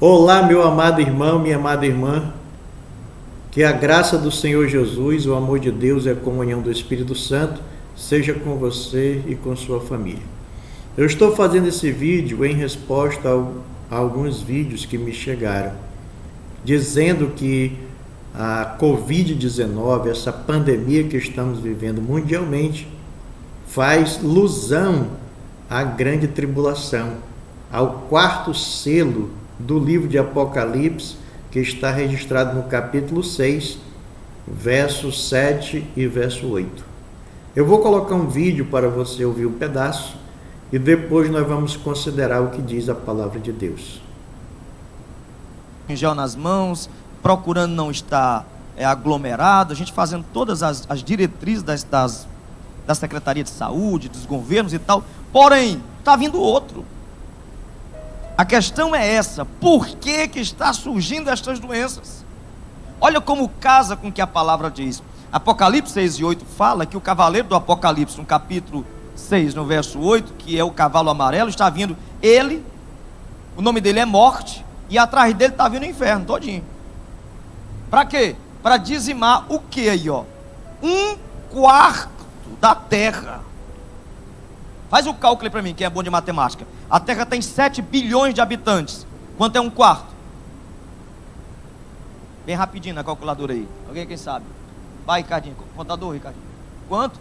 Olá, meu amado irmão, minha amada irmã, que a graça do Senhor Jesus, o amor de Deus e a comunhão do Espírito Santo seja com você e com sua família. Eu estou fazendo esse vídeo em resposta a alguns vídeos que me chegaram, dizendo que a Covid-19, essa pandemia que estamos vivendo mundialmente, faz alusão à grande tribulação, ao quarto selo do livro de Apocalipse, que está registrado no capítulo 6, verso 7 e verso 8. Eu vou colocar um vídeo para você ouvir um pedaço e depois nós vamos considerar o que diz a palavra de Deus. Em gel nas mãos, procurando não estar aglomerado, a gente fazendo todas as diretrizes da Secretaria de Saúde, dos governos e tal, porém, está vindo outro. A questão é essa: por que está surgindo estas doenças? Olha como casa com o que a palavra diz. Apocalipse 6 e 8 fala que o cavaleiro do Apocalipse, no capítulo 6, no verso 8, que é o cavalo amarelo, está vindo ele, o nome dele é morte, e atrás dele está vindo o inferno todinho. Para quê? Para dizimar o que aí, ó? 1/4 da terra. Faz o cálculo aí para mim, quem é bom de matemática. A terra tem 7 bilhões de habitantes. Quanto é 1/4? Bem rapidinho na calculadora aí. Alguém quem sabe? Vai, Ricardinho. Contador, Ricardinho. Quanto?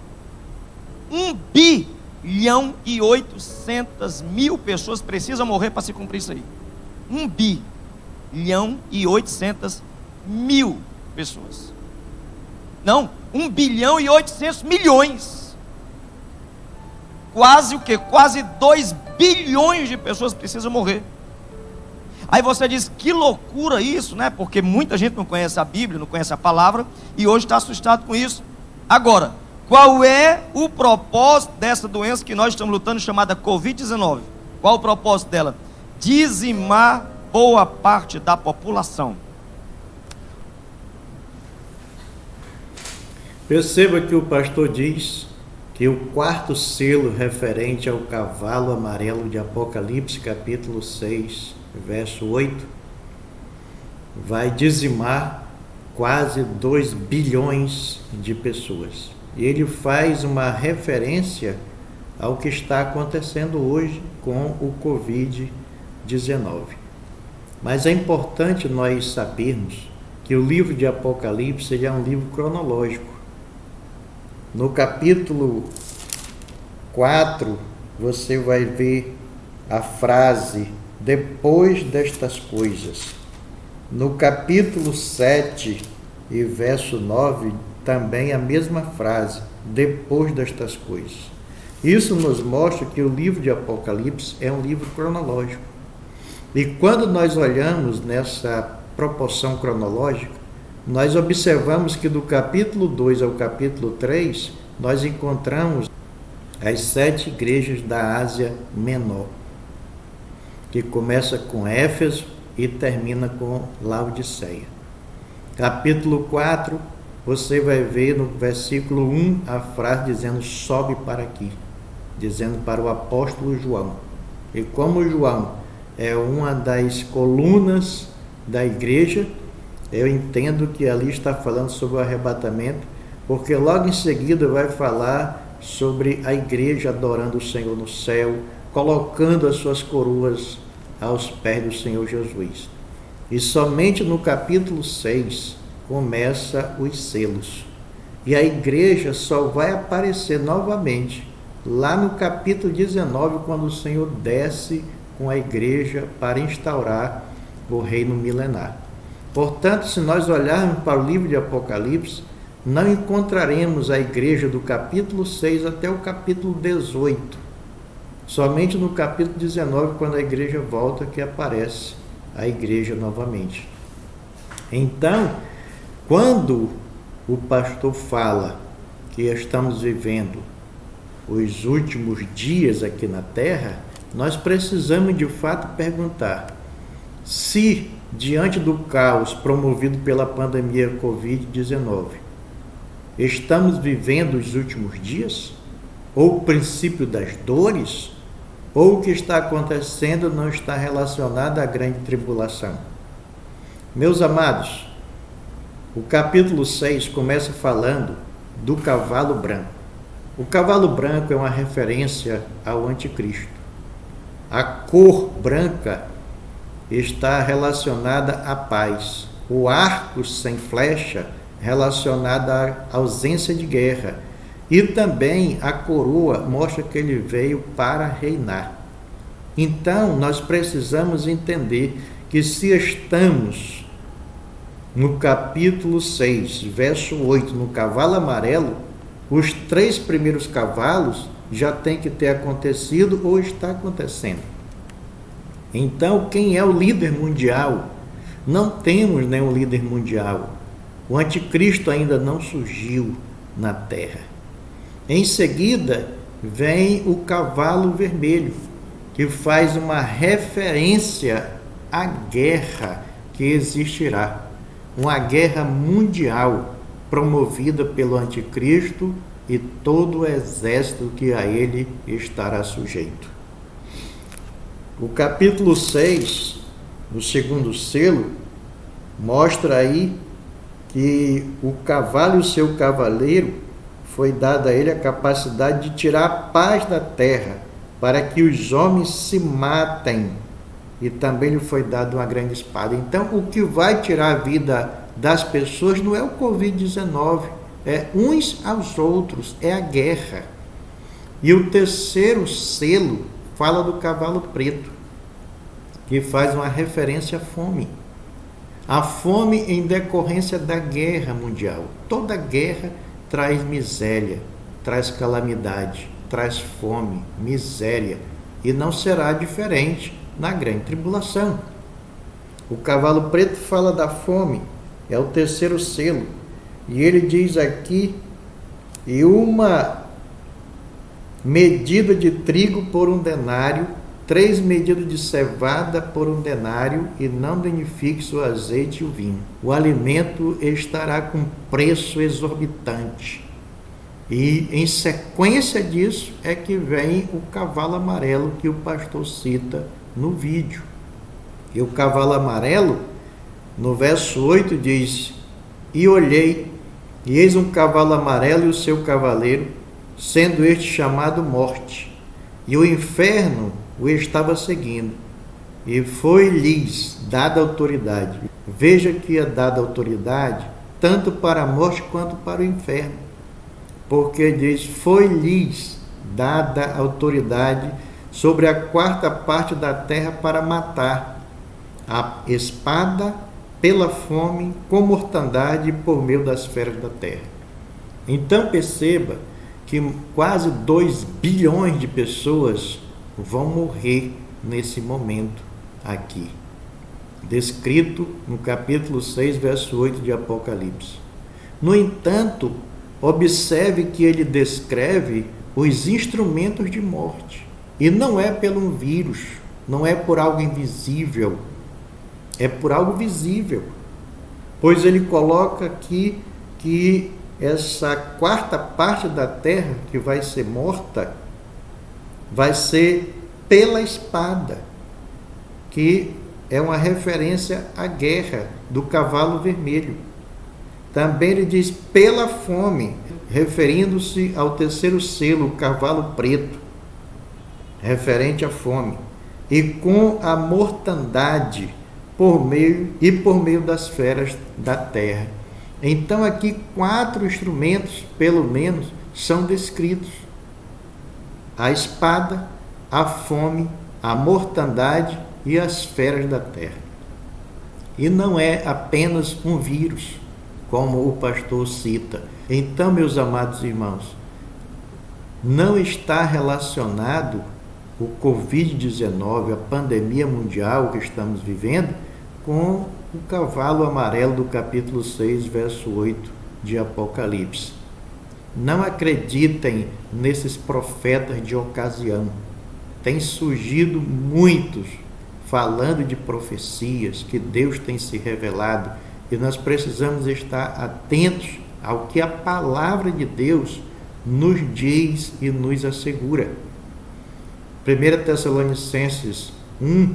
1.800.000.000 pessoas precisam morrer para se cumprir isso aí. 1.800.000.000 pessoas. Não, 1.800.000.000. Quase o quê? Quase 2 bilhões de pessoas precisam morrer. Aí você diz, que loucura isso, né? Porque muita gente não conhece a Bíblia, não conhece a palavra, e hoje está assustado com isso. Agora, qual é o propósito dessa doença que nós estamos lutando, chamada Covid-19? Qual o propósito dela? Dizimar boa parte da população. Perceba que o pastor diz que o quarto selo referente ao cavalo amarelo de Apocalipse, capítulo 6, verso 8, vai dizimar quase 2 bilhões de pessoas. E ele faz uma referência ao que está acontecendo hoje com o Covid-19. Mas é importante nós sabermos que o livro de Apocalipse é um livro cronológico. No capítulo 4, você vai ver a frase, depois destas coisas. No capítulo 7 e verso 9, também a mesma frase, depois destas coisas. Isso nos mostra que o livro de Apocalipse é um livro cronológico. E quando nós olhamos nessa proporção cronológica, nós observamos que do capítulo 2 ao capítulo 3, nós encontramos as 7 igrejas da Ásia Menor, que começa com Éfeso e termina com Laodiceia. Capítulo 4, você vai ver no versículo 1 a frase dizendo, sobe para aqui, dizendo para o apóstolo João. E como João é uma das colunas da igreja, eu entendo que ali está falando sobre o arrebatamento, porque logo em seguida vai falar sobre a igreja adorando o Senhor no céu, colocando as suas coroas aos pés do Senhor Jesus. E somente no capítulo 6 começa os selos. E a igreja só vai aparecer novamente lá no capítulo 19, quando o Senhor desce com a igreja para instaurar o reino milenar. Portanto, se nós olharmos para o livro de Apocalipse, não encontraremos a igreja do capítulo 6 até o capítulo 18. Somente no capítulo 19, quando a igreja volta, que aparece a igreja novamente. Então, quando o pastor fala que estamos vivendo os últimos dias aqui na terra, nós precisamos de fato perguntar se, diante do caos promovido pela pandemia Covid-19, estamos vivendo os últimos dias? Ou o princípio das dores? ou o que está acontecendo não está relacionado à grande tribulação. Meus amados, o capítulo 6 começa falando do cavalo branco. O cavalo branco é uma referência ao anticristo. A cor branca está relacionada à paz. O arco sem flecha relacionado à ausência de guerra. E também a coroa mostra que ele veio para reinar. Então, nós precisamos entender que se estamos no capítulo 6, verso 8, no cavalo amarelo, os 3 primeiros cavalos já tem que ter acontecido ou está acontecendo. Então, quem é o líder mundial? Não temos nenhum líder mundial. O anticristo ainda não surgiu na terra. Em seguida, vem o cavalo vermelho, que faz uma referência à guerra que existirá. Uma guerra mundial promovida pelo anticristo e todo o exército que a ele estará sujeito. O capítulo 6, no segundo selo, mostra aí que o cavalo e o seu cavaleiro foi dada a ele a capacidade de tirar a paz da terra, para que os homens se matem, e também lhe foi dada uma grande espada. Então, o que vai tirar a vida das pessoas não é o Covid-19, é uns aos outros, é a guerra. E o terceiro selo fala do cavalo preto, que faz uma referência à fome. A fome em decorrência da guerra mundial. Toda guerra traz miséria, traz calamidade, traz fome, miséria, e não será diferente na grande tribulação. O cavalo preto fala da fome, é o terceiro selo, e ele diz aqui: e uma medida de trigo por 1 denário, 3 medidas de cevada por 1 denário, e não danifique o azeite e o vinho. O alimento estará com preço exorbitante. E em sequência disso é que vem o cavalo amarelo que o pastor cita no vídeo. E o cavalo amarelo, no verso 8 diz: e olhei, e eis um cavalo amarelo e o seu cavaleiro, sendo este chamado Morte, e o inferno o estava seguindo, e foi-lhes dada autoridade. Veja que é dada autoridade tanto para a morte quanto para o inferno, porque diz: foi-lhes dada autoridade sobre a 4ª parte da terra para matar, a espada, pela fome, com mortandade por meio das feras da terra. Então perceba que quase 2 bilhões de pessoas vão morrer nesse momento aqui, descrito no capítulo 6, verso 8 de Apocalipse. No entanto, observe que ele descreve os instrumentos de morte, e não é pelo um vírus, não é por algo invisível, é por algo visível, pois ele coloca aqui que essa 4ª parte da terra que vai ser morta vai ser pela espada, que é uma referência à guerra do cavalo vermelho. Também ele diz pela fome, referindo-se ao terceiro selo, o cavalo preto, referente à fome, e com a mortandade por meio das feras da terra. Então aqui 4 instrumentos, pelo menos, são descritos: a espada, a fome, a mortandade e as feras da terra. E não é apenas um vírus, como o pastor cita. Então, meus amados irmãos, não está relacionado o Covid-19, a pandemia mundial que estamos vivendo, com o cavalo amarelo do capítulo 6, verso 8 de Apocalipse. Não acreditem nesses profetas de ocasião. Tem surgido muitos falando de profecias que Deus tem se revelado, e nós precisamos estar atentos ao que a palavra de Deus nos diz e nos assegura. 1 Tessalonicenses 1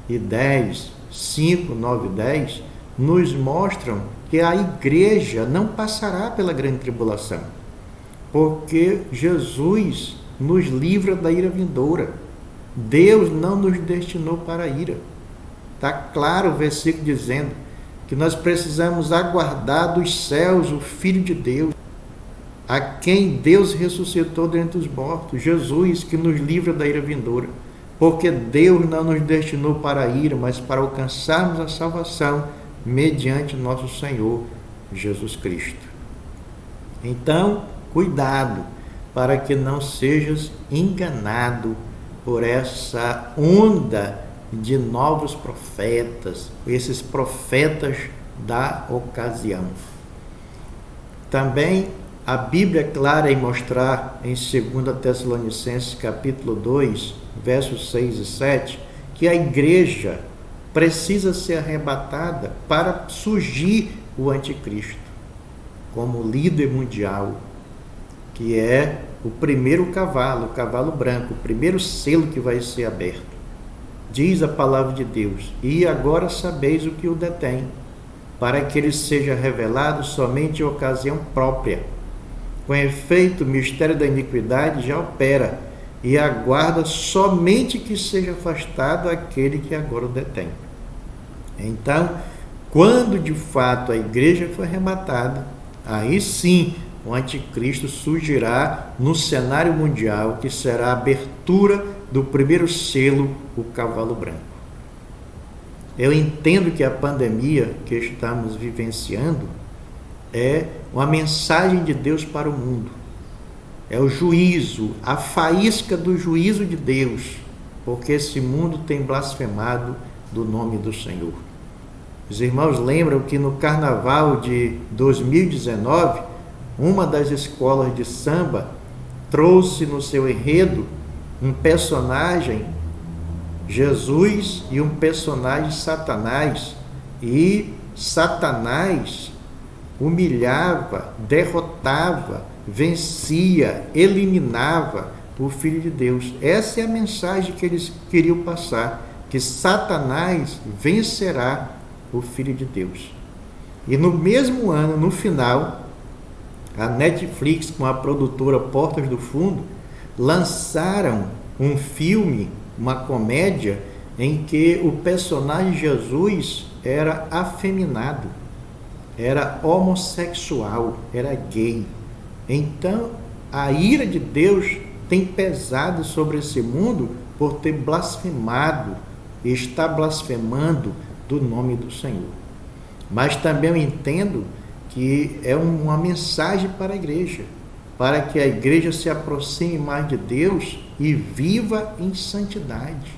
e 10, 5, 9 e 10, nos mostram que a igreja não passará pela grande tribulação, porque Jesus nos livra da ira vindoura. Deus não nos destinou para a ira. Está claro o versículo dizendo que nós precisamos aguardar dos céus o Filho de Deus, a quem Deus ressuscitou dentre os mortos, Jesus, que nos livra da ira vindoura. Porque Deus não nos destinou para a ira, mas para alcançarmos a salvação mediante nosso Senhor Jesus Cristo. Então, cuidado para que não sejas enganado por essa onda de novos profetas, esses profetas da ocasião. Também a Bíblia é clara em mostrar em 2 Tessalonicenses capítulo 2, versos 6 e 7, que a igreja precisa ser arrebatada para surgir o anticristo como líder mundial, que é o primeiro cavalo, o cavalo branco, o primeiro selo que vai ser aberto. Diz a palavra de Deus: e agora sabeis o que o detém, para que ele seja revelado somente em ocasião própria. Com efeito, o mistério da iniquidade já opera, e aguarda somente que seja afastado aquele que agora o detém. Então, quando de fato a igreja for arrebatada, aí sim o anticristo surgirá no cenário mundial, que será a abertura do primeiro selo, o cavalo branco. Eu entendo que a pandemia que estamos vivenciando é uma mensagem de Deus para o mundo. É o juízo, a faísca do juízo de Deus, porque esse mundo tem blasfemado do nome do Senhor. Os irmãos lembram que no carnaval de 2019, uma das escolas de samba trouxe no seu enredo um personagem Jesus e um personagem Satanás, e Satanás humilhava, derrotava, vencia, eliminava o Filho de Deus. Essa é a mensagem que eles queriam passar, que Satanás vencerá o Filho de Deus. E no mesmo ano, no final, a Netflix, com a produtora Portas do Fundo, lançaram um filme, uma comédia, em que o personagem Jesus era afeminado, era homossexual, era gay. Então, a ira de Deus tem pesado sobre esse mundo por ter blasfemado, e está blasfemando do nome do Senhor. Mas também eu entendo que é uma mensagem para a igreja, para que a igreja se aproxime mais de Deus e viva em santidade,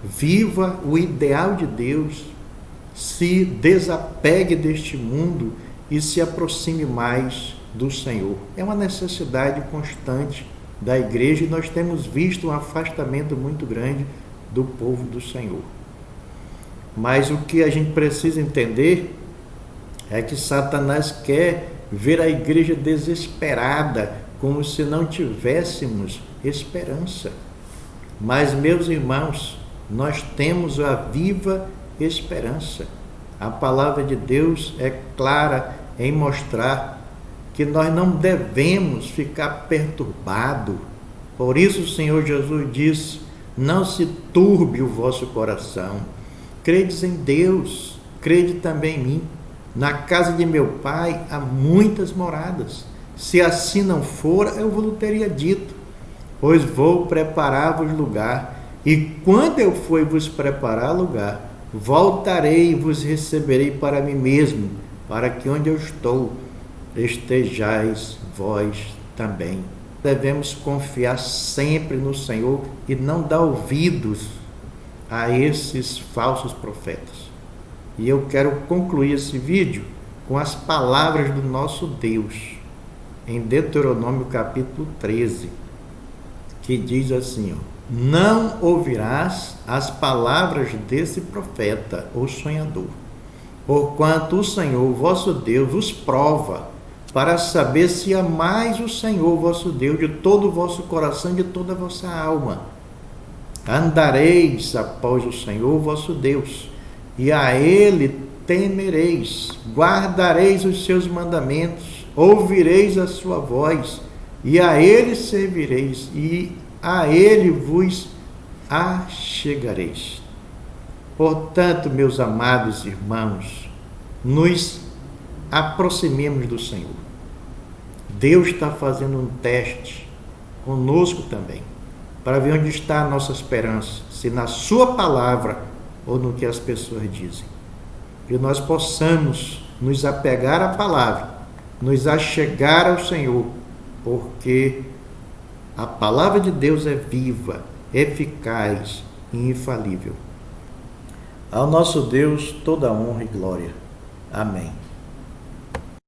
viva o ideal de Deus, se desapegue deste mundo e se aproxime mais do Senhor. É uma necessidade constante da igreja, e nós temos visto um afastamento muito grande do povo do Senhor. Mas o que a gente precisa entender é que Satanás quer ver a igreja desesperada, como se não tivéssemos esperança. Mas, meus irmãos, nós temos a viva esperança. A palavra de Deus é clara em mostrar que nós não devemos ficar perturbados. Por isso o Senhor Jesus disse: não se turbe o vosso coração. Credes em Deus, crede também em mim. Na casa de meu pai há muitas moradas. Se assim não for, eu vos teria dito, pois vou preparar-vos lugar. E quando eu for vos preparar lugar, voltarei e vos receberei para mim mesmo, para que onde eu estou, estejais vós também. Devemos confiar sempre no Senhor e não dar ouvidos a esses falsos profetas. E eu quero concluir esse vídeo com as palavras do nosso Deus, em Deuteronômio capítulo 13, que diz assim: não ouvirás as palavras desse profeta ou sonhador, porquanto o Senhor vosso Deus vos prova, para saber se amais o Senhor vosso Deus de todo o vosso coração e de toda a vossa alma. Andareis após o Senhor vosso Deus, e a Ele temereis, guardareis os seus mandamentos, ouvireis a sua voz, e a Ele servireis, e a Ele vos achegareis. Portanto, meus amados irmãos, nos aproximemos do Senhor. Deus está fazendo um teste conosco também, para ver onde está a nossa esperança, se na sua palavra ou no que as pessoas dizem. Que nós possamos nos apegar à palavra, nos achegar ao Senhor, porque a palavra de Deus é viva, eficaz e infalível. Ao nosso Deus toda honra e glória. Amém.